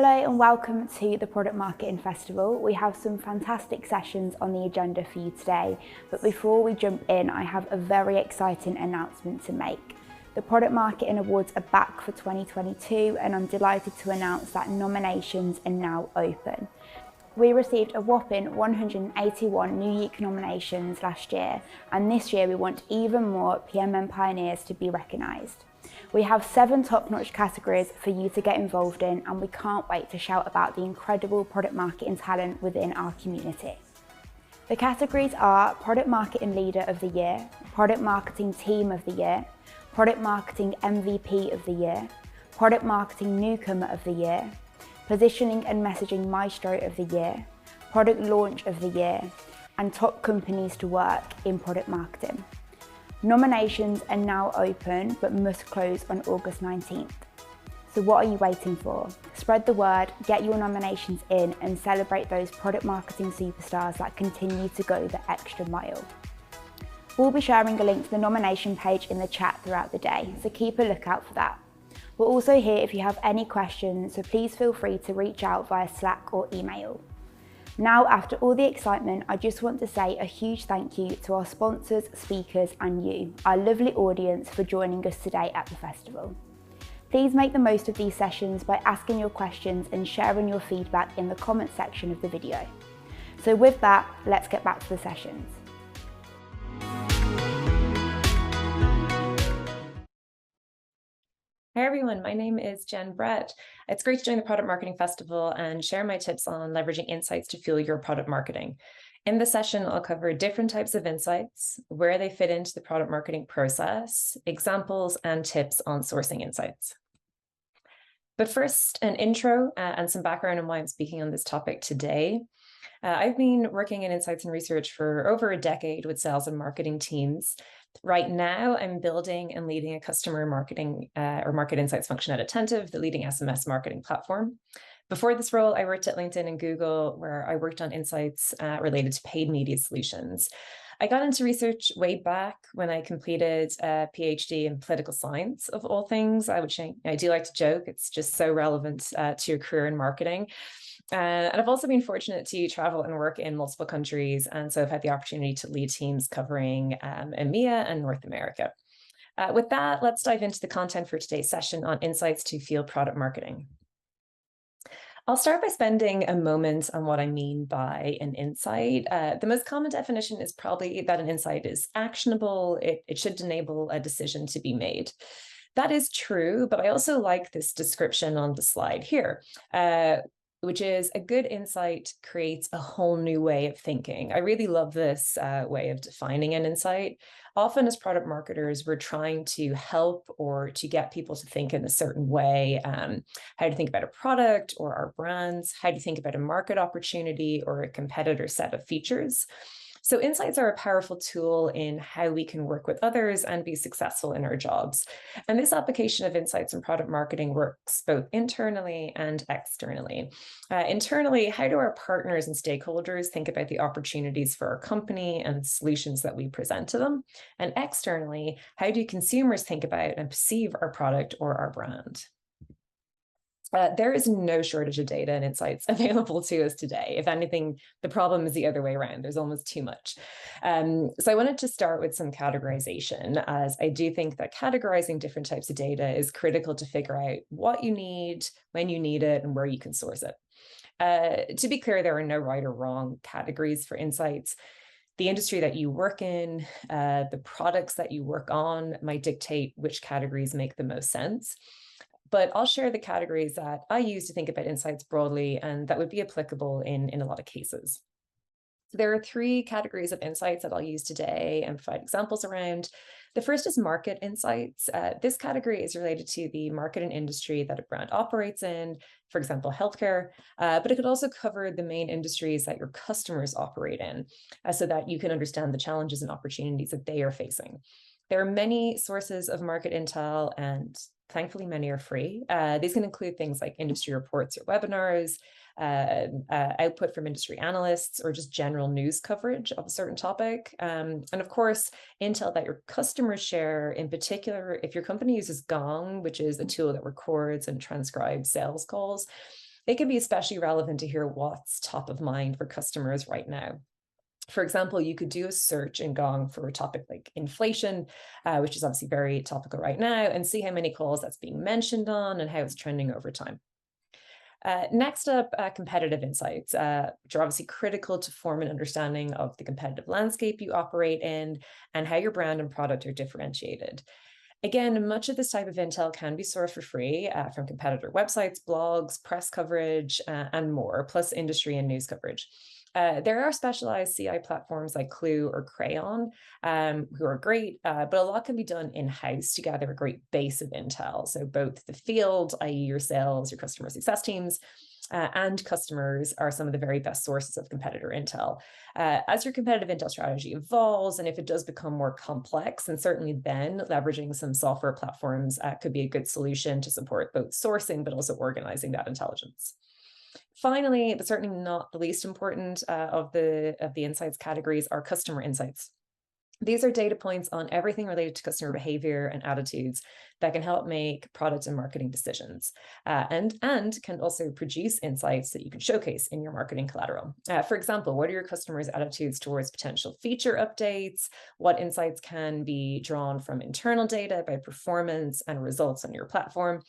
Hello and welcome to the Product Marketing Festival. We have some fantastic sessions on the agenda for you today, but before we jump in, I have a very exciting announcement to make. The Product Marketing Awards are back for 2022 and I'm delighted to announce that nominations are now open. We received a whopping 181 New Yeek nominations last year, and this year we want even more PMM pioneers to be recognised. We have 7 top-notch categories for you to get involved in, and we can't wait to shout about the incredible product marketing talent within our community. The categories are Product Marketing Leader of the Year, Product Marketing Team of the Year, Product Marketing MVP of the Year, Product Marketing Newcomer of the Year, Positioning and Messaging Maestro of the Year, Product Launch of the Year, and Top Companies to Work in Product Marketing. Nominations are now open but must close on August 19th. So what are you waiting for? Spread the word, get your nominations in and celebrate those product marketing superstars that continue to go the extra mile. We'll be sharing a link to the nomination page in the chat throughout the day, so keep a lookout for that. We're also here if you have any questions, so please feel free to reach out via Slack or email. Now, after all the excitement, I just want to say a huge thank you to our sponsors, speakers, and you, our lovely audience, for joining us today at the festival. Please make the most of these sessions by asking your questions and sharing your feedback in the comment section of the video. So with that, let's get back to the sessions. Hi everyone, my name is Jen Brett. It's great to join the Product Marketing Festival and share my tips on leveraging insights to fuel your product marketing. In this session, I'll cover different types of insights, where they fit into the product marketing process, examples, and tips on sourcing insights. But first, an intro and some background on why I'm speaking on this topic today. I've been working in insights and research for over a decade with sales and marketing teams. Right now, I'm building and leading a customer marketing or market insights function at Attentive, the leading SMS marketing platform. Before this role, I worked at LinkedIn and Google, where I worked on insights related to paid media solutions. I got into research way back when I completed a PhD in political science, of all things. I do like to joke, it's just so relevant to your career in marketing. And I've also been fortunate to travel and work in multiple countries. And so I've had the opportunity to lead teams covering EMEA and North America. With that, let's dive into the content for today's session on insights to fuel product marketing. I'll start by spending a moment on what I mean by an insight. The most common definition is probably that an insight is actionable. It should enable a decision to be made. That is true, but I also like this description on the slide here. Which is a good insight creates a whole new way of thinking. I really love this way of defining an insight. Often as product marketers, we're trying to help or to get people to think in a certain way. How to think about a product or our brands, how to think about a market opportunity or a competitor set of features. So insights are a powerful tool in how we can work with others and be successful in our jobs. And this application of insights in product marketing works both internally and externally. Internally, how do our partners and stakeholders think about the opportunities for our company and solutions that we present to them? And externally, how do consumers think about and perceive our product or our brand? There is no shortage of data and insights available to us today. If anything, the problem is the other way around. There's almost too much. So I wanted to start with some categorization, as I do think that categorizing different types of data is critical to figure out what you need, when you need it, and where you can source it. To be clear, there are no right or wrong categories for insights. The industry that you work in, the products that you work on might dictate which categories make the most sense. But I'll share the categories that I use to think about insights broadly and that would be applicable in a lot of cases. So there are 3 categories of insights that I'll use today and provide examples around. The first is market insights. This category is related to the market and industry that a brand operates in, for example, healthcare, but it could also cover the main industries that your customers operate in, so that you can understand the challenges and opportunities that they are facing. There are many sources of market intel, and thankfully, many are free. These can include things like industry reports or webinars, output from industry analysts, or just general news coverage of a certain topic. And of course, intel that your customers share, in particular, if your company uses Gong, which is a tool that records and transcribes sales calls, they can be especially relevant to hear what's top of mind for customers right now. For example, you could do a search in Gong for a topic like inflation, which is obviously very topical right now, and see how many calls that's being mentioned on and how it's trending over time. Next up, competitive insights, which are obviously critical to form an understanding of the competitive landscape you operate in and how your brand and product are differentiated. Again, much of this type of intel can be sourced for free from competitor websites, blogs, press coverage, and more, plus industry and news coverage. There are specialized CI platforms like Clue or Crayon, who are great, but a lot can be done in-house to gather a great base of intel. So both the field, i.e. your sales, your customer success teams, and customers are some of the very best sources of competitor intel. As your competitive intel strategy evolves, and if it does become more complex, and certainly then leveraging some software platforms could be a good solution to support both sourcing, but also organizing that intelligence. Finally, but certainly not the least important of the insights categories, are customer insights. These are data points on everything related to customer behavior and attitudes that can help make product and marketing decisions, and can also produce insights that you can showcase in your marketing collateral. For example, what are your customers' attitudes towards potential feature updates? What insights can be drawn from internal data about performance and results on your platform?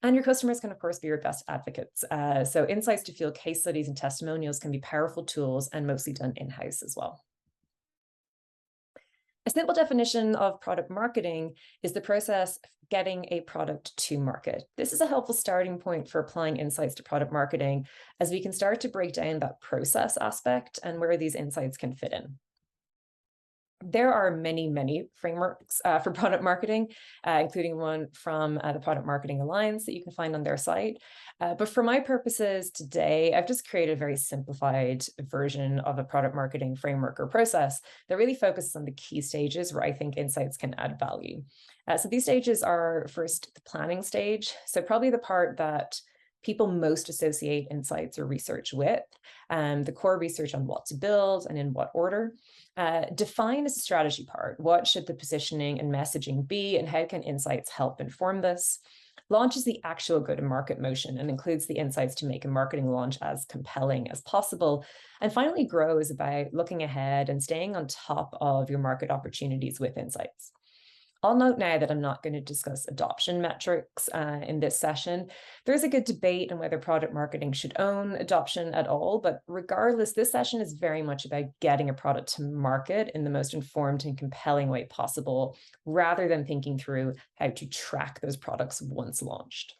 And your customers can, of course, be your best advocates. So insights to fuel case studies and testimonials can be powerful tools and mostly done in-house as well. A simple definition of product marketing is the process of getting a product to market. This is a helpful starting point for applying insights to product marketing, as we can start to break down that process aspect and where these insights can fit in. There are many frameworks for product marketing, including one from the Product Marketing Alliance that you can find on their site. But for my purposes today, I've just created a very simplified version of a product marketing framework or process that really focuses on the key stages where I think insights can add value. So these stages are, first, the planning stage. So probably the part that people most associate insights or research with, the core research on what to build and in what order. Define as a strategy part. What should the positioning and messaging be, and how can insights help inform this? Launch is the actual go-to-market motion and includes the insights to make a marketing launch as compelling as possible. And finally, grow is about looking ahead and staying on top of your market opportunities with insights. I'll note now that I'm not going to discuss adoption metrics in this session. There's a good debate on whether product marketing should own adoption at all, but regardless, this session is very much about getting a product to market in the most informed and compelling way possible, rather than thinking through how to track those products once launched.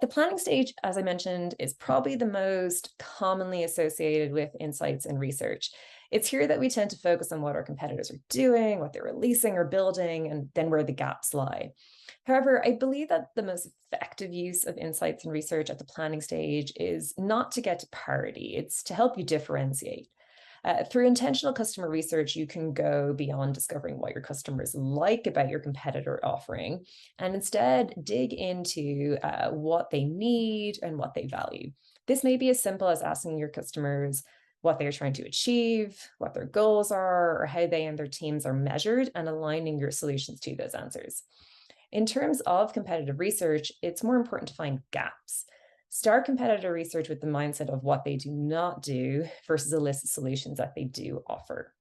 The planning stage, as I mentioned, is probably the most commonly associated with insights and research. It's here that we tend to focus on what our competitors are doing, what they're releasing or building, and then where the gaps lie. However, I believe that the most effective use of insights and research at the planning stage is not to get to parity, it's to help you differentiate. Through intentional customer research, you can go beyond discovering what your customers like about your competitor offering, and instead dig into what they need and what they value. This may be as simple as asking your customers what they're trying to achieve, what their goals are, or how they and their teams are measured, and aligning your solutions to those answers. In terms of competitive research, it's more important to find gaps. Start competitor research with the mindset of what they do not do versus a list of solutions that they do offer.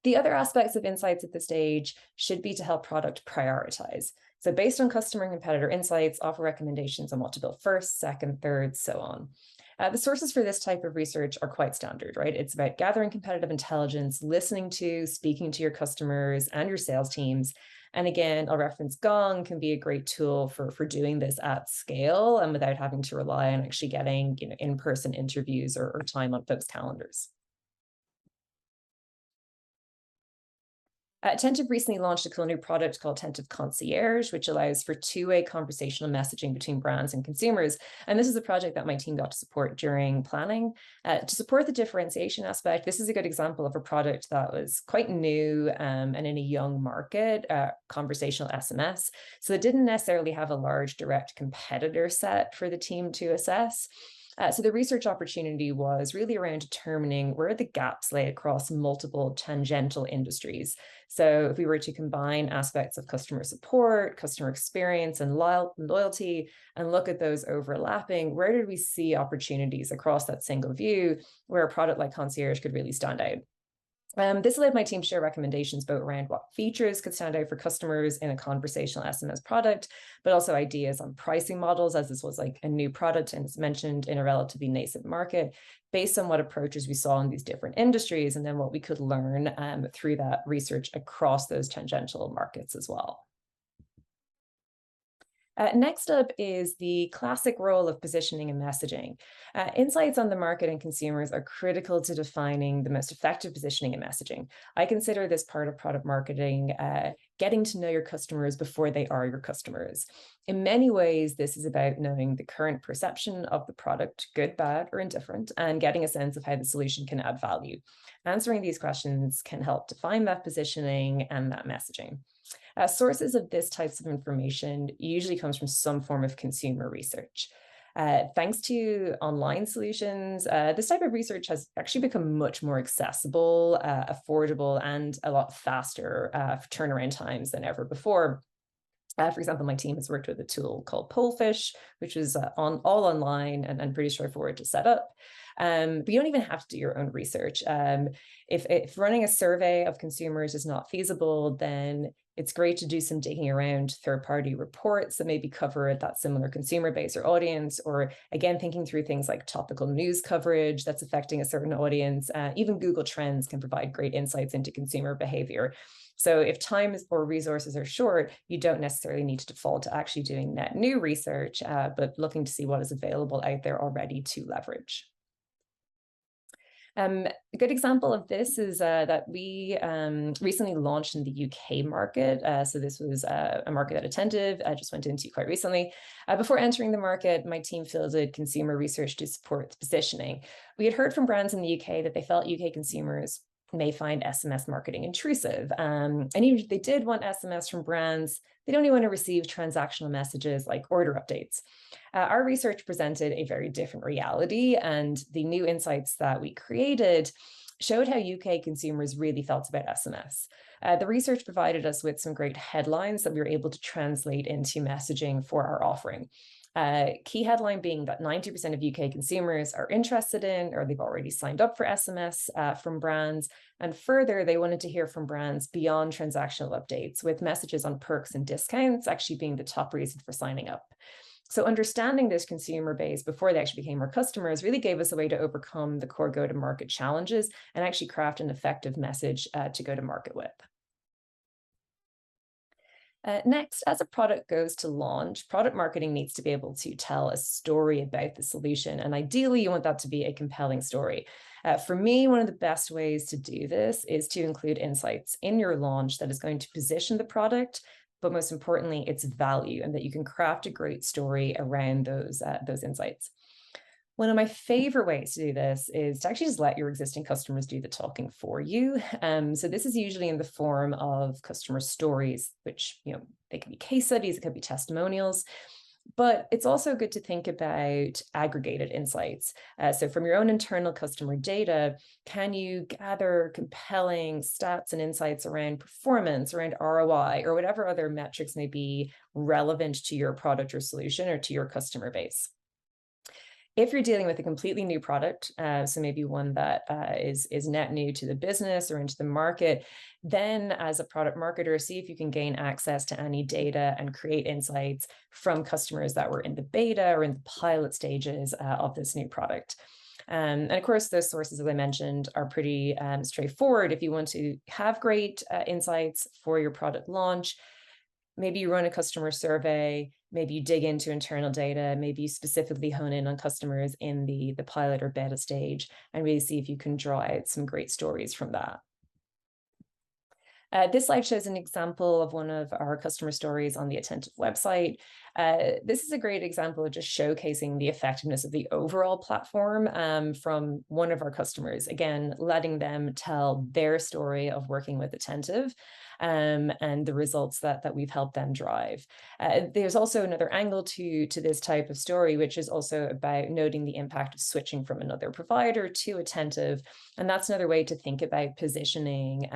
The other aspects of insights at this stage should be to help product prioritize. So based on customer and competitor insights, offer recommendations on what to build first, second, third, so on. The sources for this type of research are quite standard, right? It's about gathering competitive intelligence, listening to, speaking to your customers and your sales teams. And again, I'll reference Gong can be a great tool for doing this at scale and without having to rely on actually getting in-person interviews or time on folks' calendars. Attentive recently launched a cool new product called Attentive Concierge, which allows for two-way conversational messaging between brands and consumers. And this is a project that my team got to support during planning. To support the differentiation aspect, this is a good example of a product that was quite new and in a young market, conversational SMS. So it didn't necessarily have a large direct competitor set for the team to assess. So the research opportunity was really around determining where the gaps lay across multiple tangential industries. So if we were to combine aspects of customer support, customer experience, and loyalty, and look at those overlapping, where did we see opportunities across that single view where a product like Concierge could really stand out? This led my team to share recommendations both around what features could stand out for customers in a conversational SMS product, but also ideas on pricing models, as this was like a new product and it's mentioned in a relatively nascent market, based on what approaches we saw in these different industries, and then what we could learn through that research across those tangential markets as well. Next up is the classic role of positioning and messaging. Insights on the market and consumers are critical to defining the most effective positioning and messaging. I consider this part of product marketing, getting to know your customers before they are your customers. In many ways, this is about knowing the current perception of the product, good, bad, or indifferent, and getting a sense of how the solution can add value. Answering these questions can help define that positioning and that messaging. Sources of this types of information usually comes from some form of consumer research. Thanks to online solutions, this type of research has actually become much more accessible, affordable, and a lot faster for turnaround times than ever before. For example, my team has worked with a tool called Pollfish, which is all online and pretty straightforward to set up. But you don't even have to do your own research. If running a survey of consumers is not feasible, then it's great to do some digging around third-party reports that maybe cover that similar consumer base or audience, or again, thinking through things like topical news coverage that's affecting a certain audience. Even Google Trends can provide great insights into consumer behavior. So if time or resources are short, you don't necessarily need to default to actually doing net new research, but looking to see what is available out there already to leverage. A good example of this is that we recently launched in the UK market. So this was a market that Attentive just went into quite recently. Before entering the market, my team fielded consumer research to support the positioning. We had heard from brands in the UK that they felt UK consumers may find SMS marketing intrusive. And even if they did want SMS from brands, they don't even want to receive transactional messages like order updates. Our research presented a very different reality, and the new insights that we created showed how UK consumers really felt about SMS. The research provided us with some great headlines that we were able to translate into messaging for our offering. Key headline being that 90% of UK consumers are interested in, or they've already signed up for SMS from brands. And further, they wanted to hear from brands beyond transactional updates, with messages on perks and discounts actually being the top reason for signing up. So understanding this consumer base before they actually became our customers really gave us a way to overcome the core go-to-market challenges and actually craft an effective message to go to market with. Next, as a product goes to launch, product marketing needs to be able to tell a story about the solution. And ideally, you want that to be a compelling story. For me, one of the best ways to do this is to include insights in your launch that is going to position the product, but most importantly, its value, and that you can craft a great story around those insights. One of my favorite ways to do this is to actually just let your existing customers do the talking for you. So this is usually in the form of customer stories, which, they can be case studies, it could be testimonials, but it's also good to think about aggregated insights. So from your own internal customer data, can you gather compelling stats and insights around performance, around ROI, or whatever other metrics may be relevant to your product or solution or to your customer base? If you're dealing with a completely new product, so maybe one that is net new to the business or into the market, then as a product marketer, see if you can gain access to any data and create insights from customers that were in the beta or in the pilot stages of this new product. And of course, those sources, as I mentioned, are pretty straightforward. If you want to have great insights for your product launch, maybe you run a customer survey, maybe you dig into internal data, maybe you specifically hone in on customers in the pilot or beta stage and really see if you can draw out some great stories from that. This slide shows an example of one of our customer stories on the Attentive website. This is a great example of just showcasing the effectiveness of the overall platform from one of our customers. Again, letting them tell their story of working with Attentive and the results that we've helped them drive. There's also another angle to this type of story, which is also about noting the impact of switching from another provider to Attentive. And that's another way to think about positioning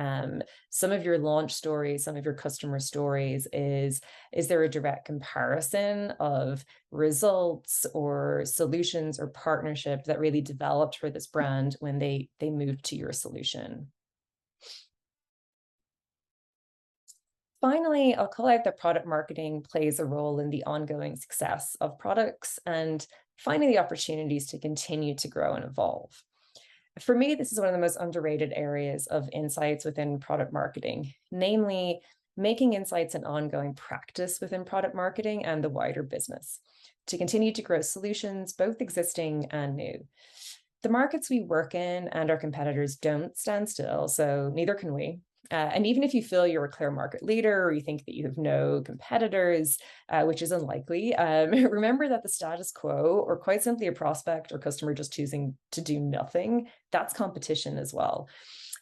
some of your launch stories, some of your customer stories. Is there a direct comparison of results or solutions or partnership that really developed for this brand when they moved to your solution? Finally, I'll call out that product marketing plays a role in the ongoing success of products and finding the opportunities to continue to grow and evolve. For me, this is one of the most underrated areas of insights within product marketing, namely making insights an ongoing practice within product marketing and the wider business to continue to grow solutions, both existing and new. The markets we work in and our competitors don't stand still, so neither can we. And even if you feel you're a clear market leader or you think that you have no competitors, which is unlikely, remember that the status quo, or quite simply a prospect or customer just choosing to do nothing, that's competition as well.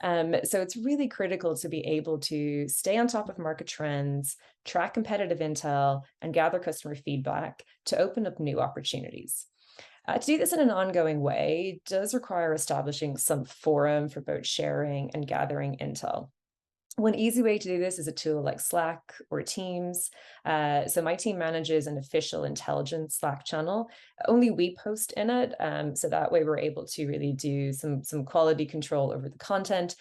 So it's really critical to be able to stay on top of market trends, track competitive intel, and gather customer feedback to open up new opportunities. To do this in an ongoing way does require establishing some forum for both sharing and gathering intel. One easy way to do this is a tool like Slack or Teams. So my team manages an official intelligence Slack channel. Only we post in it, so that way we're able to really do some quality control over the content.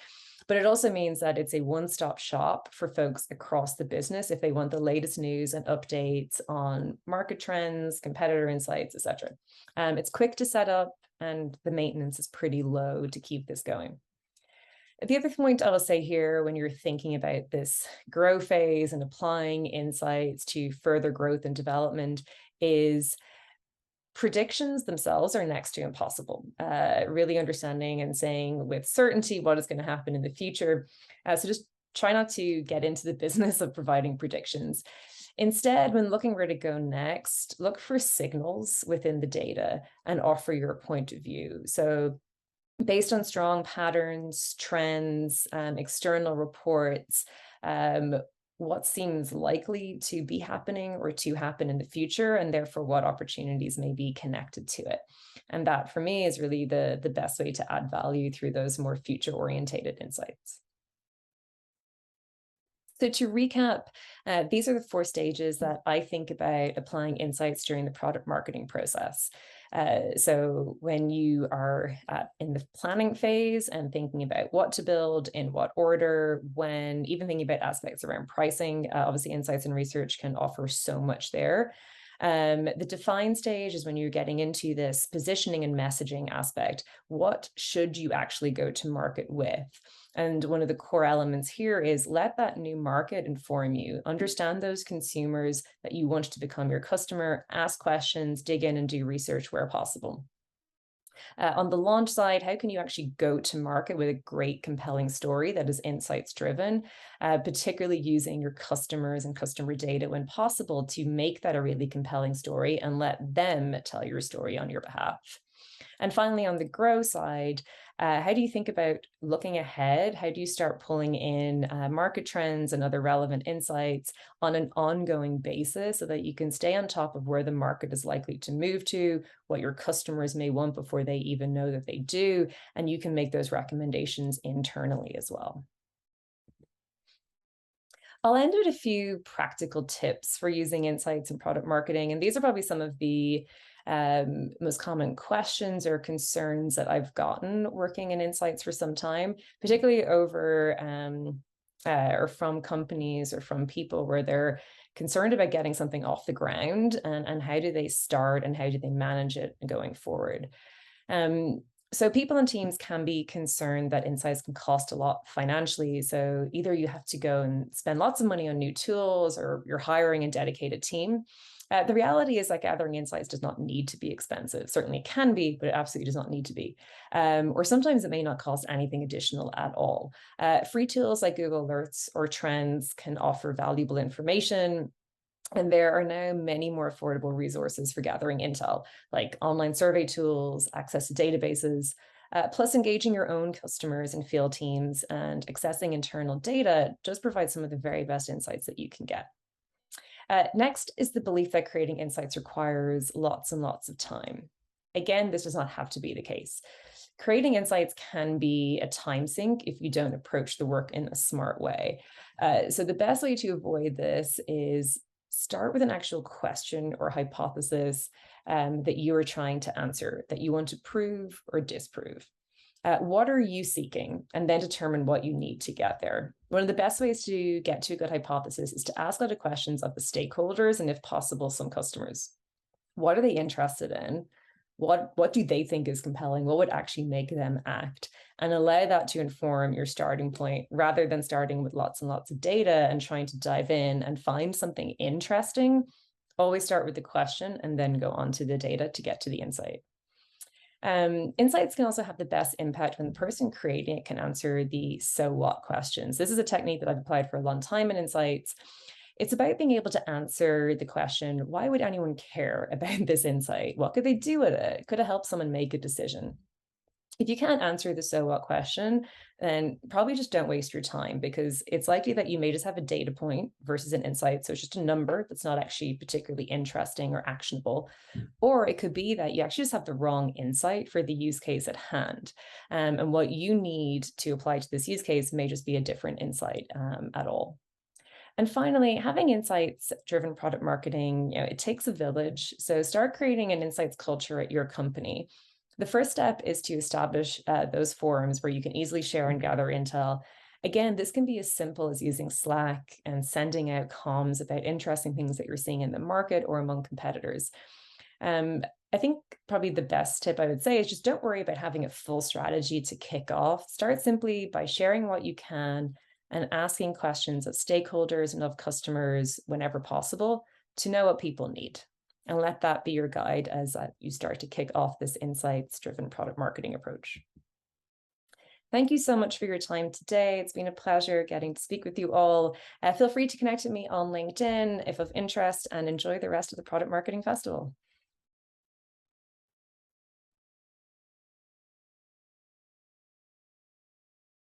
But it also means that it's a one-stop shop for folks across the business if they want the latest news and updates on market trends, competitor insights, etc. It's quick to set up, and the maintenance is pretty low to keep this going. The other point I'll say here, when you're thinking about this grow phase and applying insights to further growth and development, is predictions themselves are next to impossible. Really understanding and saying with certainty what is going to happen in the future. So just try not to get into the business of providing predictions. Instead, when looking where to go next, look for signals within the data and offer your point of view. So based on strong patterns, trends, external reports, what seems likely to be happening or to happen in the future, and therefore what opportunities may be connected to it. And that, for me, is really the best way to add value through those more future-orientated insights. So to recap, these are the 4 stages that I think about applying insights during the product marketing process. So when you are in the planning phase and thinking about what to build, in what order, when even thinking about aspects around pricing, obviously insights and research can offer so much there. The define stage is when you're getting into this positioning and messaging aspect. What should you actually go to market with? And one of the core elements here is let that new market inform you. Understand those consumers that you want to become your customer, ask questions, dig in and do research where possible. On the launch side, how can you actually go to market with a great, compelling story that is insights driven, particularly using your customers and customer data when possible to make that a really compelling story and let them tell your story on your behalf. And finally, on the grow side, how do you think about looking ahead? How do you start pulling in market trends and other relevant insights on an ongoing basis so that you can stay on top of where the market is likely to move to, what your customers may want before they even know that they do, and you can make those recommendations internally as well. I'll end with a few practical tips for using insights in product marketing, and these are probably some of the most common questions or concerns that I've gotten working in insights for some time, particularly over or from companies or from people where they're concerned about getting something off the ground and how do they start and how do they manage it going forward. So people and teams can be concerned that insights can cost a lot financially. So either you have to go and spend lots of money on new tools or you're hiring a dedicated team. The reality is that gathering insights does not need to be expensive. Certainly it can be, but it absolutely does not need to be. Or sometimes it may not cost anything additional at all. Free tools like Google Alerts or Trends can offer valuable information. And there are now many more affordable resources for gathering intel, like online survey tools, access to databases, plus engaging your own customers and field teams and accessing internal data does provide some of the very best insights that you can get. Next is the belief that creating insights requires lots and lots of time. Again, this does not have to be the case. Creating insights can be a time sink if you don't approach the work in a smart way. So the best way to avoid this is start with an actual question or hypothesis that you are trying to answer, that you want to prove or disprove. What are you seeking? And then determine what you need to get there. One of the best ways to get to a good hypothesis is to ask a lot of questions of the stakeholders and, if possible, some customers. What are they interested in? What do they think is compelling? What would actually make them act? And allow that to inform your starting point rather than starting with lots and lots of data and trying to dive in and find something interesting. Always start with the question and then go on to the data to get to the insight. Insights can also have the best impact when the person creating it can answer the so what questions. This is a technique that I've applied for a long time in insights. It's about being able to answer the question, why would anyone care about this insight? What could they do with it? Could it help someone make a decision? If you can't answer the so what question, then probably just don't waste your time, because it's likely that you may just have a data point versus an insight. So it's just a number that's not actually particularly interesting or actionable. Or it could be that you actually just have the wrong insight for the use case at hand. And what you need to apply to this use case may just be a different insight at all. And finally, having insights-driven product marketing, it takes a village. So start creating an insights culture at your company. The first step is to establish those forums where you can easily share and gather intel. Again, this can be as simple as using Slack and sending out comms about interesting things that you're seeing in the market or among competitors. I think probably the best tip I would say is just don't worry about having a full strategy to kick off. Start simply by sharing what you can and asking questions of stakeholders and of customers whenever possible to know what people need. And let that be your guide as you start to kick off this insights-driven product marketing approach. Thank you so much for your time today. It's been a pleasure getting to speak with you all. Feel free to connect with me on LinkedIn if of interest, and enjoy the rest of the Product Marketing Festival.